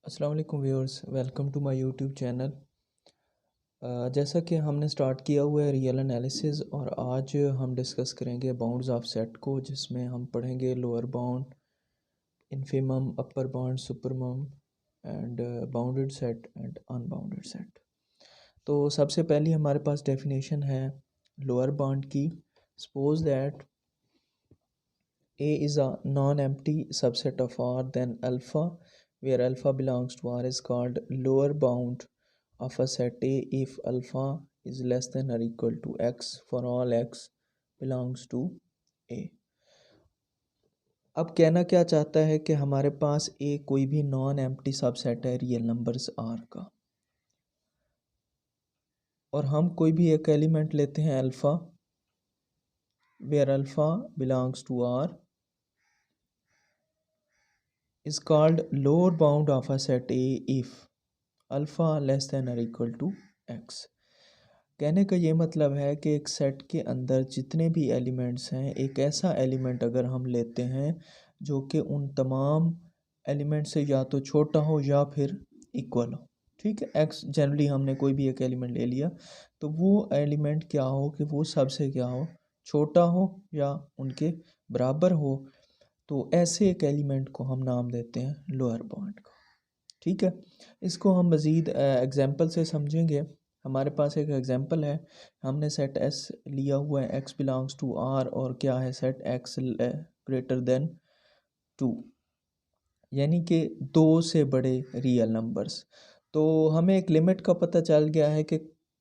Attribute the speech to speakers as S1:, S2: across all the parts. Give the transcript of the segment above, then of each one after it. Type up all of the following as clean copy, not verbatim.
S1: अस्सलाम वालेकुम viewers, welcome to my YouTube channel. जैसा कि हमने स्टार्ट किया हुआ है रियल एनालिसिस, और आज हम डिस्कस करेंगे बाउंड्स ऑफ सेट को, जिसमें हम पढ़ेंगे lower bound, infimum, upper bound, supremum and bounded set and unbounded set. तो सबसे पहली हमारे पास डेफिनेशन है लोअर बाउंड की। Suppose that A is a non-empty subset of R, then alpha, where alpha belongs to R, is called lower bound of a set A if alpha is less than or equal to X for all X belongs to A। अब कहना क्या चाहता है कि हमारे पास A कोई भी non empty subset है रियल नंबर्स R का, और हम कोई भी एक एलिमेंट लेते हैं alpha, where alpha belongs to R is called lower bound of a set A if alpha less than or equal to x। कहने का ये मतलब है कि एक सेट के अंदर जितने भी एलिमेंट्स हैं, एक ऐसा एलिमेंट अगर हम लेते हैं जो कि उन तमाम एलिमेंट से या तो छोटा हो या फिर इक्वल हो, ठीक है। एक्स जनरली हमने कोई भी एक एलिमेंट ले लिया, तो वो एलिमेंट क्या हो कि वो सबसे क्या हो, छोटा हो या उनके बराबर हो। तो ऐसे एक एलिमेंट को हम नाम देते हैं लोअर बाउंड का, ठीक है। इसको हम मज़ीद एग्जांपल से समझेंगे। हमारे पास एक एग्जांपल है, हमने सेट एस लिया हुआ है, एक्स बिलोंग्स टू आर, और क्या है, सेट एक्स ग्रेटर देन 2, यानी कि दो से बड़े रियल नंबर्स। तो हमें एक लिमिट का पता चल गया है कि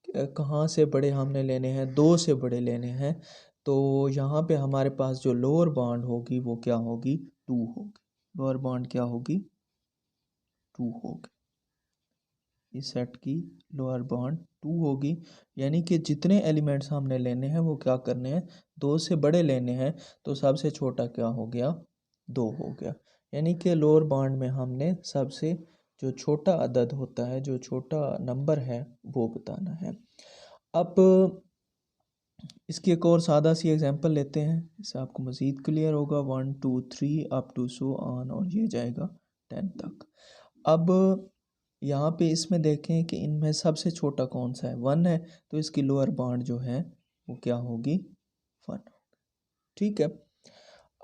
S1: कहाँ से बड़े हमने लेने हैं, दो से बड़े लेने हैं। तो यहाँ पे हमारे पास जो लोअर बाउंड होगी वो क्या होगी, 2 होगी। लोअर बाउंड क्या होगी, 2 होगी। इस सेट की लोअर बाउंड 2 होगी, यानी कि जितने एलिमेंट्स हमने लेने हैं वो क्या करने हैं, दो से बड़े लेने हैं। तो सबसे छोटा क्या हो गया, 2 हो गया। यानी कि लोअर बाउंड में हमने सबसे जो छोटा अदद होता है, जो छोटा नंबर है, वो बताना है। अब इसकी एक और सादा सी एग्जांपल लेते हैं, इससे आपको मज़ीद क्लियर होगा। 1 2 3 अप टू सो ऑन, और ये जाएगा 10 तक। अब यहाँ पे इसमें देखें कि इनमें सबसे छोटा कौन सा है, 1 है, तो इसकी लोअर बाउंड जो है वो क्या होगी, 1, ठीक है।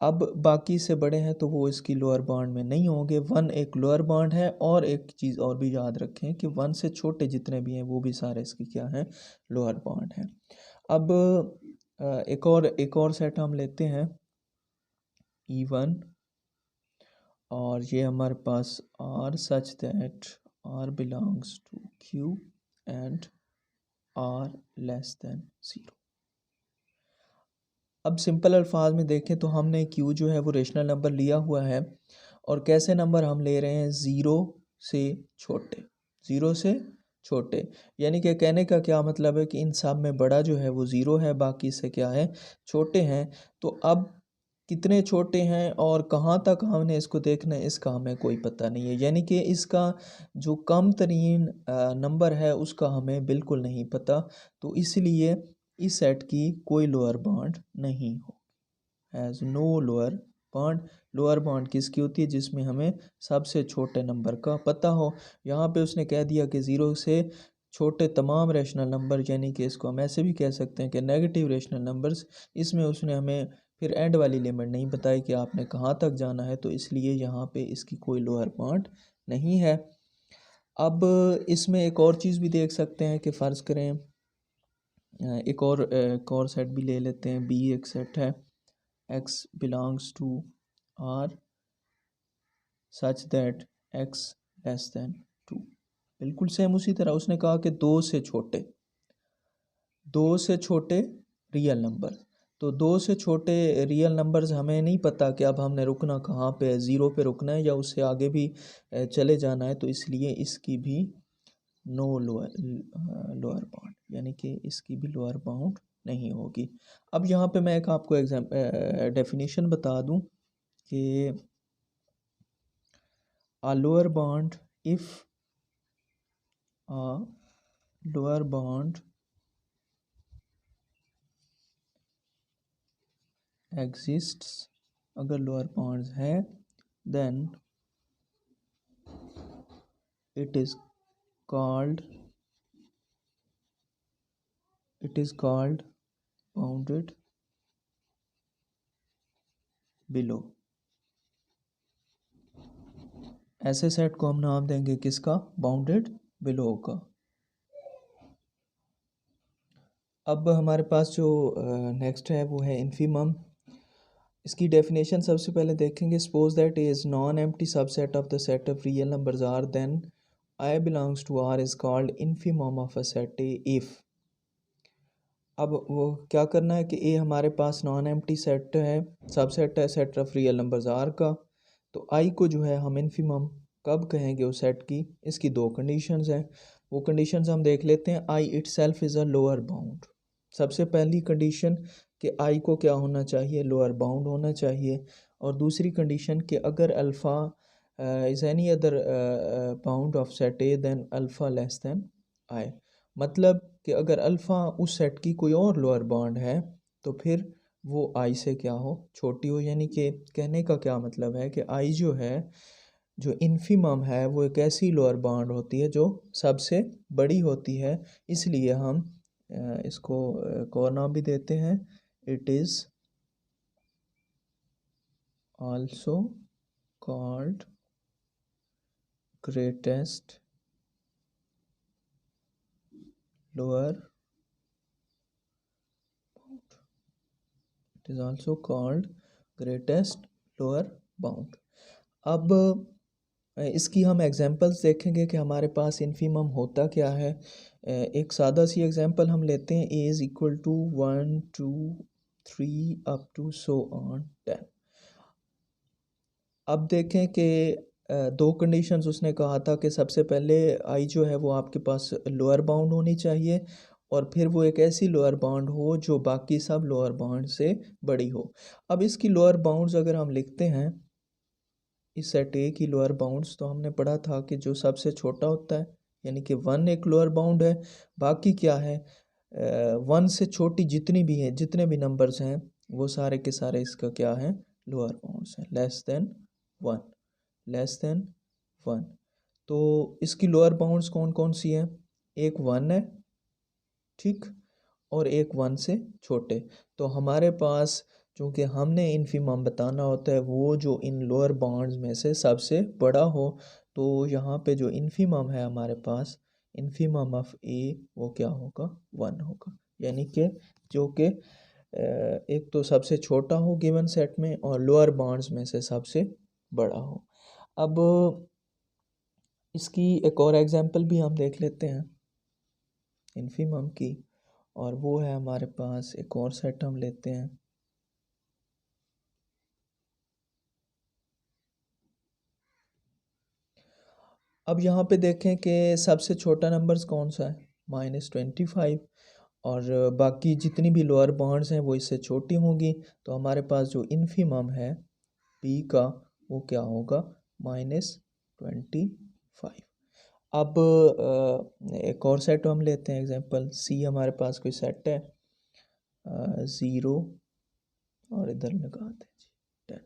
S1: अब बाकी से बड़े हैं तो वो इसकी लोअर बाउंड में नहीं होंगे। 1 एक लोअर बाउंड है, और एक चीज़ और भी याद रखें कि 1 से छोटे जितने भी हैं वो भी सारे इसकी क्या हैं, लोअर बाउंड हैं। अब एक और सेट हम लेते हैं E1, और ये हमारे पास R such that R belongs to Q and R less than 0। अब सिंपल अल्फाज में देखें तो हमने Q जो है वो रेशनल नंबर लिया हुआ है, और कैसे नंबर हम ले रहे हैं, ज़ीरो से छोटे, ज़ीरो से छोटे। यानी कि कहने का क्या मतलब है कि इन सब में बड़ा जो है वो ज़ीरो है, बाकी से क्या है, छोटे हैं। तो अब कितने छोटे हैं और कहाँ तक हमने इसको देखना है, इसका हमें कोई पता नहीं है। यानी कि इसका जो कम तरीन नंबर है उसका हमें बिल्कुल नहीं पता। तो इसलिए इस सेट की कोई लोअर बाउंड नहीं हो, has no lower bound. Lower bound किसकी होती है, जिसमें हमें सबसे छोटे नंबर का पता हो। यहाँ पे उसने कह दिया कि ज़ीरो से छोटे तमाम रेशनल नंबर, यानी कि इसको हम ऐसे भी कह सकते हैं कि नेगेटिव रेशनल नंबर्स। इसमें उसने हमें फिर एंड वाली लिमिट नहीं बताई कि आपने कहाँ तक जाना है, तो इसलिए यहाँ पे इसकी कोई लोअर बाउंड नहीं है। अब इसमें एक और चीज़ भी देख सकते हैं कि फ़र्ज़ करें एक और सेट भी ले लेते हैं। बी एक सेट है, x belongs to R such that x less than 2। बिल्कुल सेम उसी तरह उसने कहा कि दो से छोटे रियल नंबर। तो दो से छोटे रियल नंबर्स हमें नहीं पता कि अब हमने रुकना कहाँ पे है, ज़ीरो पे रुकना है या उससे आगे भी चले जाना है। तो इसलिए इसकी भी नो लोअर बाउंड, यानी कि इसकी भी लोअर बाउंड नहीं होगी। अब यहाँ पे मैं एक आपको डेफिनेशन बता दूँ कि a lower bound if a lower bound exists, अगर लोअर बाउंड्स है, then it is called bounded below। ऐसे सेट को हम नाम देंगे किसका? बाउंडेड बिलो का। अब हमारे पास जो नेक्स्ट है वो है इन्फीमम। इसकी डेफिनेशन सबसे पहले देखेंगे। Suppose that A is non empty subset of the set of real numbers R, then I belongs to R is called infimum of a set A if. अब वो क्या करना है कि ए हमारे पास नॉन एम्प्टी सेट है, subset है set of real numbers R का। तो आई को जो है हम इन्फीमम कब कहेंगे उस सेट की? इसकी दो कंडीशंस हैं। वो कंडीशंस हम देख लेते हैं। I itself is a lower bound. सबसे पहली कंडीशन कि आई को क्या होना चाहिए? लोअर बाउंड होना चाहिए। और दूसरी कंडीशन कि अगर alpha is any other bound of set A then alpha less than I. मतलब कि अगर अल्फ़ा उस सेट की कोई और लोअर बाउंड है तो फिर वो आई से क्या हो? छोटी हो। यानी कि कहने का क्या मतलब है कि आई जो है, जो इन्फीमम है, वो एक ऐसी लोअर बाउंड होती है जो सबसे बड़ी होती है। इसलिए हम इसको एक और नाम भी देते हैं। It is also called greatest lower, it is also called greatest lower bound. अब इसकी हम एग्जांपल्स देखेंगे कि हमारे पास इन्फीमम होता क्या है। एक सादा सी एग्जांपल हम लेते हैं। A is equal to 1 2 3 up to so on 10। अब देखें कि दो कंडीशंस उसने कहा था कि सबसे पहले आई जो है वो आपके पास लोअर बाउंड होनी चाहिए, और फिर वो एक ऐसी लोअर बाउंड हो जो बाकी सब लोअर बाउंड से बड़ी हो। अब इसकी लोअर बाउंड्स अगर हम लिखते हैं, इस सेट ए की लोअर बाउंड्स, तो हमने पढ़ा था कि जो सबसे छोटा होता है, यानी कि 1 एक लोअर बाउंड है। बाकी क्या है? 1 से छोटी जितनी भी है, जितने भी नंबर्स हैं, वो सारे के सारे इसका क्या है? लोअर बाउंड्स हैं। Less than 1, less than 1। तो इसकी लोअर बाउंड्स कौन कौन सी हैं? एक 1 है, ठीक, और एक 1 से छोटे। तो हमारे पास, चूँकि हमने इन्फीमम बताना होता है वो जो इन लोअर बाउंड्स में से सबसे बड़ा हो, तो यहाँ पे जो इन्फीमम है हमारे पास, इन्फीमम ऑफ ए, वो क्या होगा? 1 होगा। यानी कि जो कि एक तो सबसे छोटा हो गिवन सेट में, और लोअर बाउंड्स में से सबसे बड़ा हो। अब इसकी एक और एग्जांपल भी हम देख लेते हैं इन्फीमम की, और वो है हमारे पास एक और सेट हम लेते हैं। अब यहाँ पे देखें कि सबसे छोटा नंबर्स कौन सा है? -25। और बाकी जितनी भी लोअर बाउंड्स हैं वो इससे छोटी होंगी। तो हमारे पास जो इन्फीमम है पी का, वो क्या होगा? -25। अब एक और सेट हम लेते हैं एग्जांपल सी। हमारे पास कोई सेट है 0, और इधर लगाते हैं जी 10।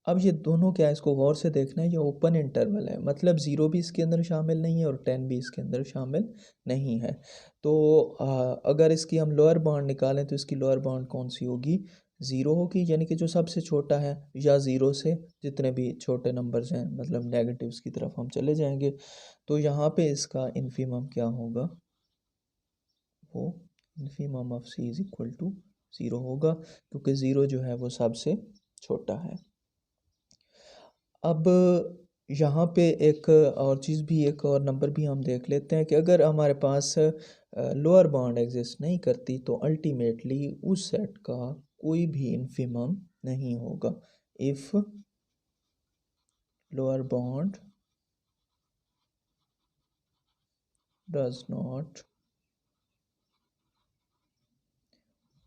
S1: अब ये दोनों क्या है, इसको गौर से देखना है, ये ओपन इंटरवल है, मतलब 0 भी इसके अंदर शामिल नहीं है और 10 भी इसके अंदर शामिल नहीं है। तो अगर इसकी हम लोअर बाउंड निकालें तो इसकी लोअर बाउंड कौन सी होगी? 0 होगी, यानी कि जो सबसे छोटा है, या 0 से जितने भी छोटे नंबर्स हैं, मतलब नेगेटिव्स की तरफ हम चले जाएंगे। तो यहाँ पे इसका इन्फीमम क्या होगा? वो infimum of C is equal to 0 होगा, क्योंकि 0 जो है वो सबसे छोटा है। अब यहाँ पे एक और चीज़ भी, एक और नंबर भी हम देख लेते हैं कि अगर हमारे पास लोअर बाउंड एग्जिस्ट नहीं करती तो अल्टीमेटली उस सेट का कोई भी इन्फीमम नहीं होगा। If lower bound does not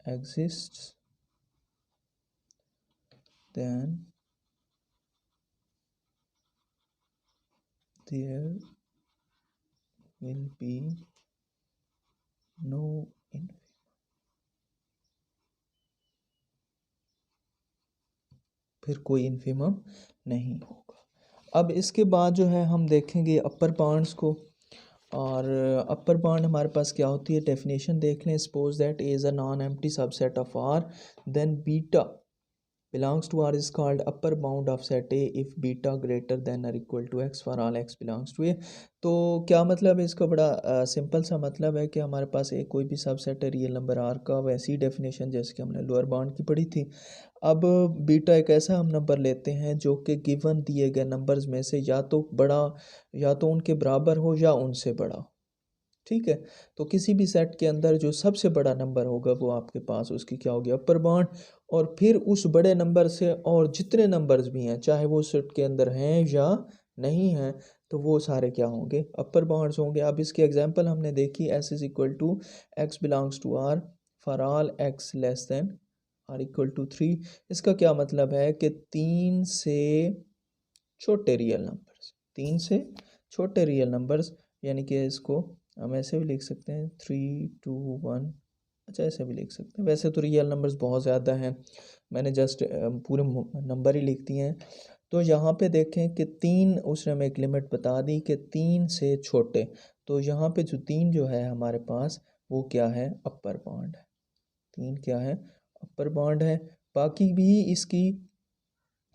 S1: exist then there will be no in फिर कोई इन्फीमम नहीं होगा। अब इसके बाद जो है हम देखेंगे अपर बाउंड्स को। और अपर बाउंड हमारे पास क्या होती है, डेफिनेशन देख लें। Suppose that A is a non empty subset of R, then beta belongs to R is called upper bound of set A if beta greater than or equal to x for all x belongs to A। तो क्या मतलब है इसका, बड़ा simple सा मतलब है कि हमारे पास एक कोई भी सबसेट है रियल नंबर R का, वैसी डेफिनेशन जैसे कि हमने लोअर बाउंड की पढ़ी थी। अब बीटा एक ऐसा हम नंबर लेते हैं जो कि गिवन दिए गए नंबर्स में से या तो बड़ा, या तो उनके बराबर हो या उनसे बड़ा हो। ठीक है, तो किसी भी सेट के अंदर जो सबसे बड़ा नंबर होगा वो आपके पास उसकी क्या होगी, अपर बाउंड। और फिर उस बड़े नंबर से और जितने नंबर्स भी हैं, चाहे वो सेट के अंदर हैं या नहीं हैं, तो वो सारे क्या होंगे, अपर बाउंड्स होंगे। अब इसकी एग्जांपल हमने देखी, S is equal to X belongs to R for all X less than R equal to 3। इसका क्या मतलब है कि 3 से छोटे रियल नंबर्स, 3 से छोटे रियल नंबर्स, यानी कि इसको हम ऐसे भी लिख सकते हैं 3 2 1। अच्छा, ऐसे भी लिख सकते हैं। वैसे तो रियल नंबर्स बहुत ज़्यादा हैं, मैंने जस्ट पूरे नंबर ही लिख दिए हैं। तो यहाँ पे देखें कि 3, उसने हमें एक लिमिट बता दी कि 3 से छोटे, तो यहाँ पे जो 3 जो है हमारे पास वो क्या है, अपर बाउंड है। 3 क्या है, अपर बाउंड है। बाकी भी इसकी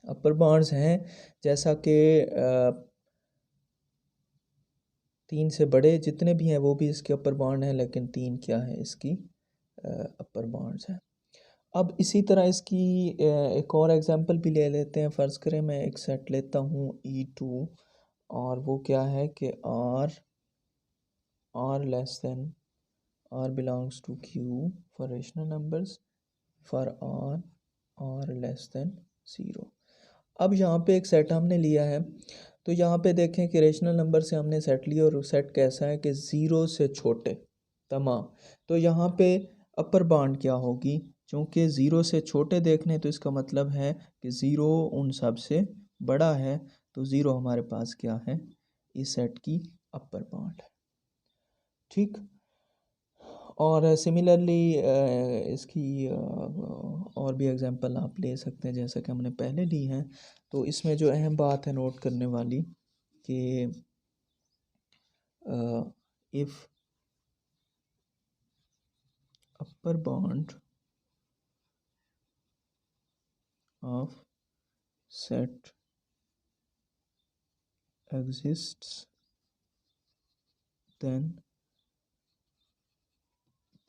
S1: अपर बाउंड्स हैं, जैसा कि 3 से बड़े जितने भी हैं वो भी इसके अपर बाउंड हैं, लेकिन 3 क्या है, इसकी अपर बाउंड्स हैं। अब इसी तरह इसकी एक और एग्जांपल भी ले लेते हैं। फ़र्ज़ करें मैं एक सेट लेता हूँ E2, और वो क्या है कि R less than R belongs to Q for rational numbers for R less than 0। अब यहाँ पे एक सेट हमने लिया है, तो यहाँ पे देखें कि रेशनल नंबर से हमने सेट लिया, और सेट कैसा है कि 0 से छोटे तमाम। तो यहाँ पे अपर बाउंड क्या होगी, क्योंकि 0 से छोटे देखने, तो इसका मतलब है कि 0 उन सब से बड़ा है, तो 0 हमारे पास क्या है, इस सेट की अपर बाउंड है। ठीक, और सिमिलरली इसकी और भी एग्जांपल आप ले सकते हैं जैसा कि हमने पहले ली हैं। तो इसमें जो अहम बात है नोट करने वाली कि if upper bound of set exists then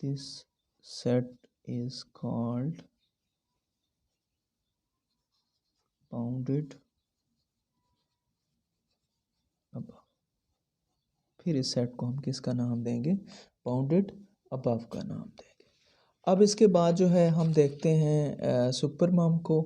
S1: this set is called bounded above। फिर इस सेट को हम किसका नाम देंगे, बाउंडेड अबव का नाम देंगे। अब इसके बाद जो है हम देखते हैं सुपरमम को।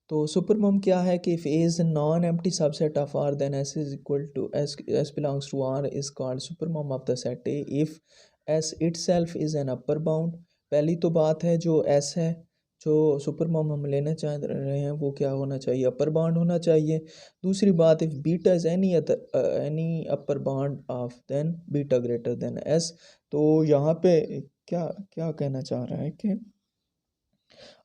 S1: तो सुपरमम क्या है कि if A is non empty subset of R then S is equal to S belongs to R is called supremum of the set A if S itself is an upper bound. पहली तो बात है जो S है, जो सुपरमम हम लेना चाह रहे हैं, वो क्या होना चाहिए, अपर बाउंड होना चाहिए। दूसरी बात, if beta is any upper bound of then beta greater than S. तो यहाँ पे क्या क्या कहना चाह रहा है कि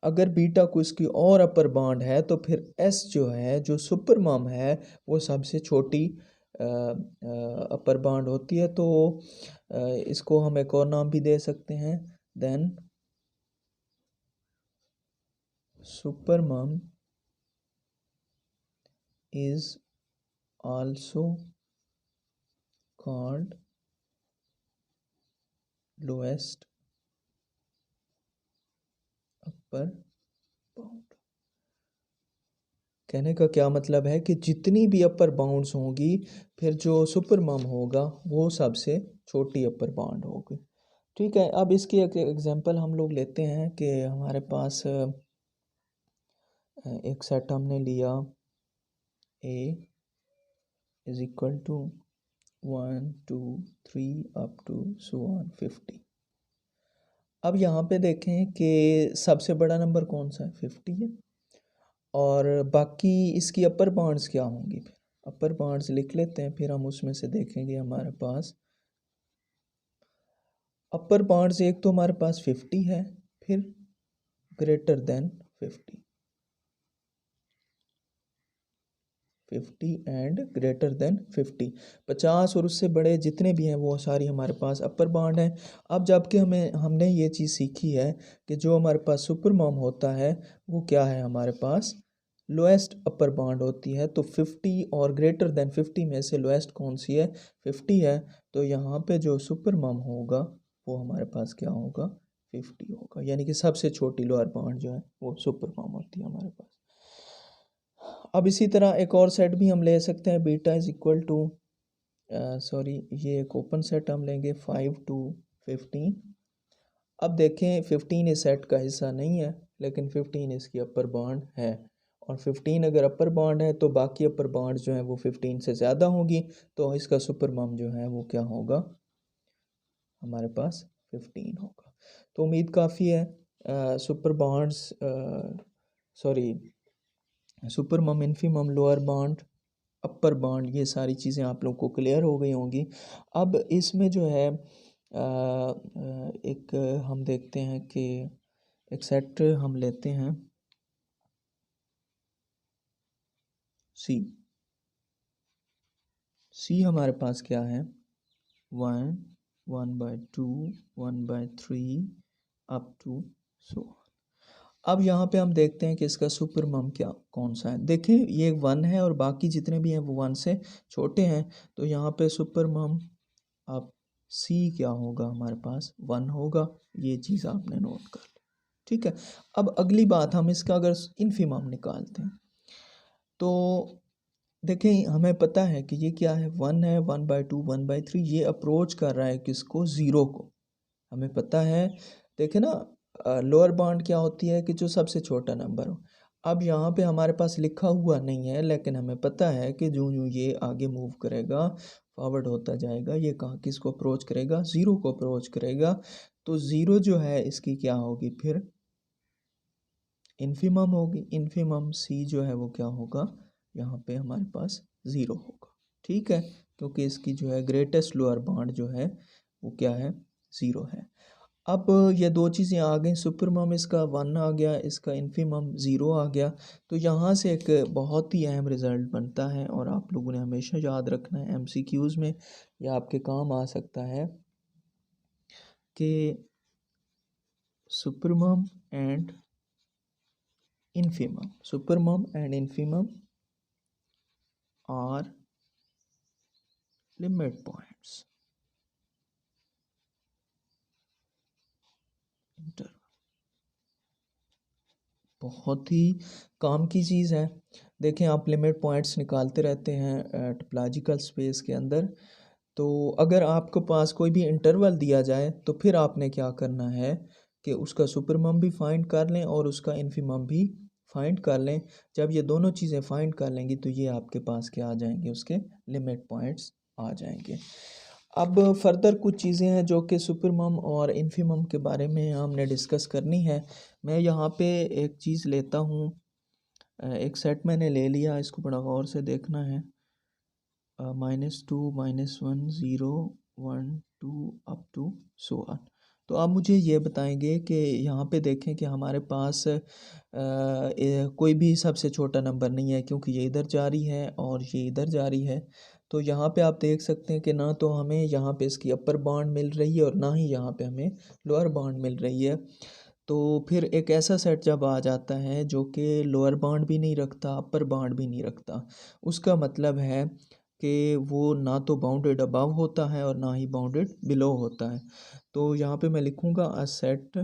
S1: अगर बीटा को इसकी और अपर बाउंड है, तो फिर एस जो है, जो सुपरमम है, वो सबसे छोटी अपर बाउंड होती है। तो इसको हम एक और नाम भी दे सकते हैं, then supremum is also called lowest upper bound. कहने का क्या मतलब है कि जितनी भी अपर बाउंड्स होंगी, फिर जो सुपरमम होगा वो सबसे छोटी अपर बाउंड होगी। ठीक है, अब इसकी एक एग्जांपल हम लोग लेते हैं कि हमारे पास एक सेट हमने लिया A is equal to 1 2 3 up to so on 50। अब यहाँ पे देखें कि सबसे बड़ा नंबर कौन सा है, 50 है, और बाकी इसकी अपर बाउंड्स क्या होंगी। फिर अपर बाउंड्स लिख लेते हैं, फिर हम उसमें से देखेंगे हमारे पास अपर बाउंड्स। एक तो हमारे पास 50 है, फिर greater than 50। 50 and greater than 50, 50 और उससे बड़े जितने भी हैं वो सारी हमारे पास अपर बाउंड हैं। अब जबकि हमने ये चीज़ सीखी है कि जो हमारे पास सुपर मॉम होता है वो क्या है, हमारे पास लोएस्ट अपर बाउंड होती है। तो 50 और ग्रेटर देन 50 में से लोएस्ट कौन सी है, 50 है। तो यहाँ पे जो सुपर मॉम होगा वो हमारे पास क्या होगा, 50 होगा, यानी कि सबसे छोटी लोअर बाउंड जो है वो सुपर मॉम होती है हमारे पास। अब इसी तरह एक और सेट भी हम ले सकते हैं, beta is equal to sorry ये एक ओपन सेट हम लेंगे 5 to 15। अब देखें 15 इस सेट का हिस्सा नहीं है, लेकिन 15 इसकी अपर बाउंड है, और 15 अगर अपर बाउंड है तो बाकी अपर बाउंड जो है वो 15 से ज़्यादा होगी, तो इसका सुपर मम जो है वो क्या होगा, हमारे पास 15 होगा। तो उम्मीद काफ़ी है सुपर बाउंड्स सॉरी सुपर मम, infimum, lower bound, upper bound, ये सारी चीज़ें आप लोग को क्लियर हो गई होंगी। अब इसमें जो है एक हम देखते हैं कि एक सेट हम लेते हैं सी। सी हमारे पास क्या है, 1, 1/2, 1/3 अप टू सो। अब यहाँ पे हम देखते हैं कि इसका सुपर मम क्या कौन सा है। देखिए ये 1 है और बाकी जितने भी हैं वो 1 से छोटे हैं, तो यहाँ पे सुपर मम अब सी क्या होगा, हमारे पास 1 होगा। ये चीज़ आपने नोट कर ली, ठीक है। अब अगली बात, हम इसका अगर इन्फीमम निकालते हैं तो देखें हमें पता है कि ये क्या है, 1 है, 1/2, 1/3, ये अप्रोच कर रहा है किसको, ज़ीरो को, हमें पता है। देखें ना लोअर बाउंड क्या होती है कि जो सबसे छोटा नंबर हो। अब यहाँ पे हमारे पास लिखा हुआ नहीं है, लेकिन हमें पता है कि जो यूँ ये आगे मूव करेगा, फॉरवर्ड होता जाएगा, ये कहाँ किसको अप्रोच करेगा, ज़ीरो को अप्रोच करेगा। तो ज़ीरो जो है इसकी क्या होगी फिर, इन्फीमम होगी। इन्फीमम सी जो है वो क्या होगा, यहाँ पे हमारे पास ज़ीरो होगा, ठीक है, क्योंकि इसकी जो है ग्रेटेस्ट लोअर बाउंड जो है वो क्या है, ज़ीरो है। अब ये दो चीज़ें आ गई, सुपरमम इसका 1 आ गया, इसका इन्फीमम 0 आ गया। तो यहाँ से एक बहुत ही अहम रिज़ल्ट बनता है और आप लोगों ने हमेशा याद रखना है, एमसीक्यूज़ में या आपके काम आ सकता है कि supremum and infimum, supremum and infimum are limit points. बहुत ही काम की चीज़ है। देखें आप लिमिट पॉइंट्स निकालते रहते हैं टोपोलॉजिकल स्पेस के अंदर, तो अगर आपके पास कोई भी इंटरवल दिया जाए तो फिर आपने क्या करना है कि उसका सुपरमम भी फाइंड कर लें और उसका इन्फीमम भी फाइंड कर लें। जब ये दोनों चीज़ें फाइंड कर लेंगी तो ये आपके पास क्या आ जाएंगे, उसके लिमिट पॉइंट्स आ जाएंगे। अब फर्दर कुछ चीज़ें हैं जो कि सुपरमम और इन्फीमम के बारे में हमने डिस्कस करनी है। मैं यहाँ पे एक चीज़ लेता हूँ, एक सेट मैंने ले लिया, इसको बड़ा गौर से देखना है, -2, -1, 0, 1, 2 अप टू सो ऑन। तो आप मुझे ये बताएंगे कि यहाँ पे देखें कि हमारे पास कोई भी सबसे छोटा नंबर नहीं है, क्योंकि ये इधर जा रही है और ये इधर जा रही है। तो यहाँ पे आप देख सकते हैं कि ना तो हमें यहाँ पे इसकी अपर बाउंड मिल रही है और ना ही यहाँ पे हमें लोअर बाउंड मिल रही है। तो फिर एक ऐसा सेट जब आ जाता है जो कि लोअर बाउंड भी नहीं रखता, अपर बाउंड भी नहीं रखता, उसका मतलब है कि वो ना तो बाउंडेड अबव होता है और ना ही बाउंडेड बिलो होता है। तो यहाँ पे मैं लिखूँगा a set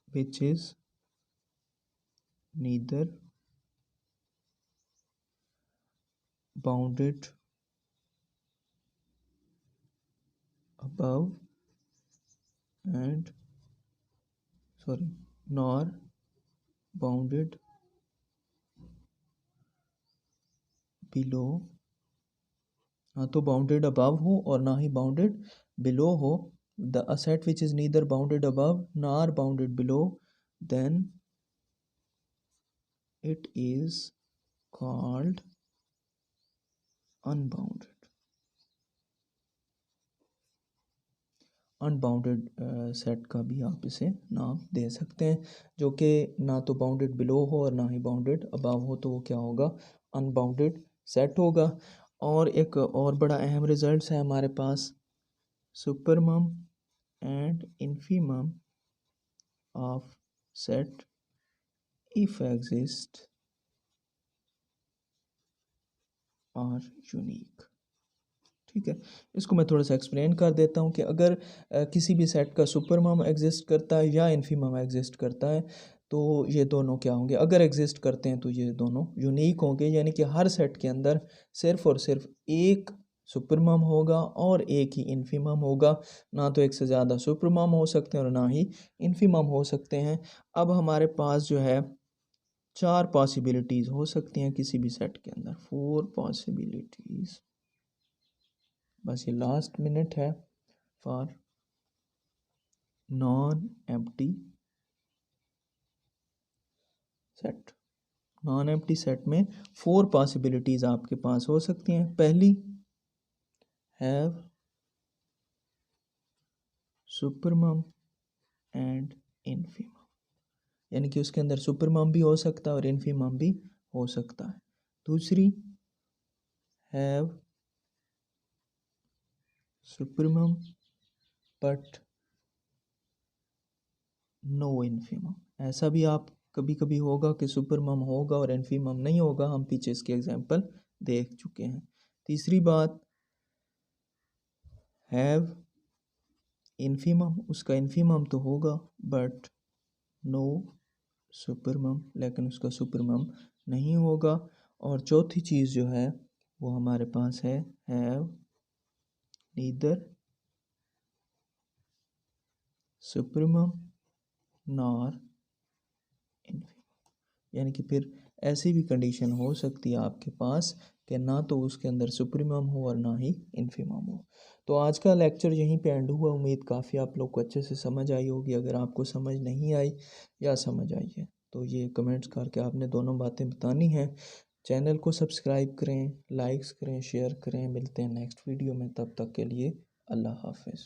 S1: which is neither bounded above and sorry nor bounded below, ना तो बाउंडेड अबव हो और ना ही बाउंडेड बिलो हो, the a set which is neither bounded above nor bounded below, then it is called unbounded। Unbounded set का भी आप इसे नाम दे सकते हैं, जो कि ना तो बाउंडेड बिलो हो और ना ही बाउंडेड अबाव हो, तो वो क्या होगा, अनबाउंडेड सेट होगा। और एक और बड़ा अहम रिजल्ट है हमारे पास, supremum and infimum of set if exist are unique. ठीक है, इसको मैं थोड़ा सा एक्सप्लेन कर देता हूँ कि अगर किसी भी सेट का सुपरमम एग्जिस्ट करता है या इन्फीमम एग्जिस्ट करता है, तो ये दोनों क्या होंगे, अगर एग्जिस्ट करते हैं तो ये दोनों यूनिक होंगे, यानी कि हर सेट के अंदर सिर्फ और सिर्फ एक सुपरमम होगा और एक ही इन्फीमम होगा, ना तो एक से ज़्यादा सुपरमम हो सकते हैं और ना ही इन्फीमम हो सकते हैं। अब हमारे पास जो है 4 पॉसिबिलिटीज़ हो सकती हैं किसी भी सेट के अंदर, 4 पॉसिबिलिटीज़। बस ये लास्ट मिनट है for non empty set. Non empty set में 4 पॉसिबिलिटीज़ आपके पास हो सकती हैं। पहली, हैव सुपरमम एंड इन्फीमम, यानी कि उसके अंदर सुपरमम भी हो सकता है और इन्फीमम भी हो सकता है। दूसरी, हैव सुपरमम बट नो इन्फीमम, ऐसा भी आप कभी कभी होगा कि सुपरमम होगा और इन्फीमम नहीं होगा, हम पीछे इसके एग्जांपल देख चुके हैं। तीसरी बात, हैव इन्फीमम, उसका इन्फीमम तो होगा बट नो सुपरमम, लेकिन उसका सुपरमम नहीं होगा। और चौथी चीज़ जो है वो हमारे पास है, हैव नीदर सुपरमम नॉर इन्फीमम, यानी कि फिर ऐसी भी कंडीशन हो सकती है आपके पास कि ना तो उसके अंदर सुपरमम हो और ना ही इन्फीमम हो। तो आज का लेक्चर यहीं पे एंड हुआ। उम्मीद काफ़ी आप लोग को अच्छे से समझ आई होगी। अगर आपको समझ नहीं आई या समझ आई है तो ये कमेंट्स करके आपने दोनों बातें बतानी हैं। चैनल को सब्सक्राइब करें, लाइक्स करें, शेयर करें। मिलते हैं नेक्स्ट वीडियो में, तब तक के लिए अल्लाह हाफिज़।